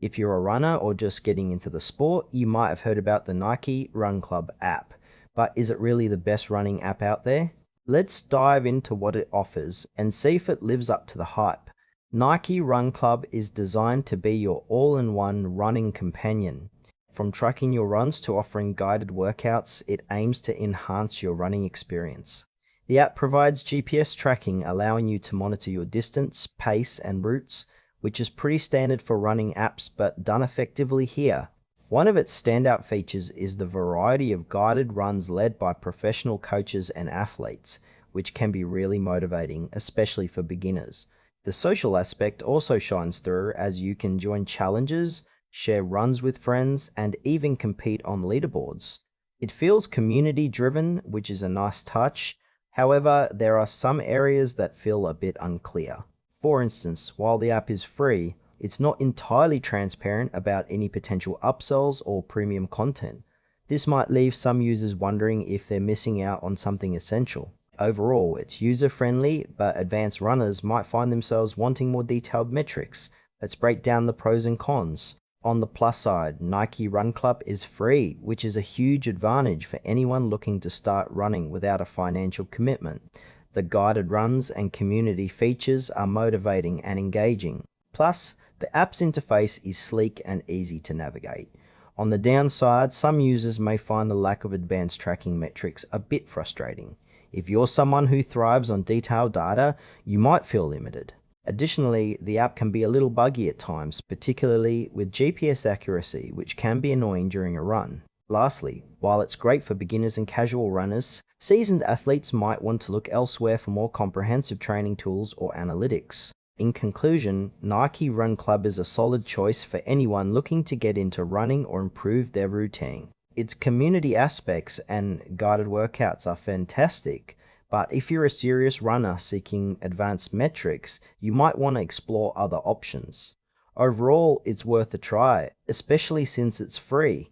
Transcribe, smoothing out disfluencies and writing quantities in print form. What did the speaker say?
If you're a runner or just getting into the sport, you might have heard about the Nike Run Club app. But is it really the best running app out there? Let's dive into what it offers and see if it lives up to the hype. Nike Run Club is designed to be your all-in-one running companion. From tracking your runs to offering guided workouts, it aims to enhance your running experience. The app provides GPS tracking, allowing you to monitor your distance, pace, and routes, which is pretty standard for running apps but done effectively here. One of its standout features is the variety of guided runs led by professional coaches and athletes, which can be really motivating, especially for beginners. The social aspect also shines through as you can join challenges, share runs with friends, and even compete on leaderboards. It feels community driven, which is a nice touch. However, there are some areas that feel a bit unclear. For instance, while the app is free, it's not entirely transparent about any potential upsells or premium content. This might leave some users wondering if they're missing out on something essential. Overall, it's user-friendly, but advanced runners might find themselves wanting more detailed metrics. Let's break down the pros and cons. On the plus side, Nike Run Club is free, which is a huge advantage for anyone looking to start running without a financial commitment. The guided runs and community features are motivating and engaging. Plus, the app's interface is sleek and easy to navigate. On the downside, some users may find the lack of advanced tracking metrics a bit frustrating. If you're someone who thrives on detailed data, you might feel limited. Additionally, the app can be a little buggy at times, particularly with GPS accuracy, which can be annoying during a run. Lastly, while it's great for beginners and casual runners, seasoned athletes might want to look elsewhere for more comprehensive training tools or analytics. In conclusion, Nike Run Club is a solid choice for anyone looking to get into running or improve their routine. Its community aspects and guided workouts are fantastic, but if you're a serious runner seeking advanced metrics, you might want to explore other options. Overall, it's worth a try, especially since it's free.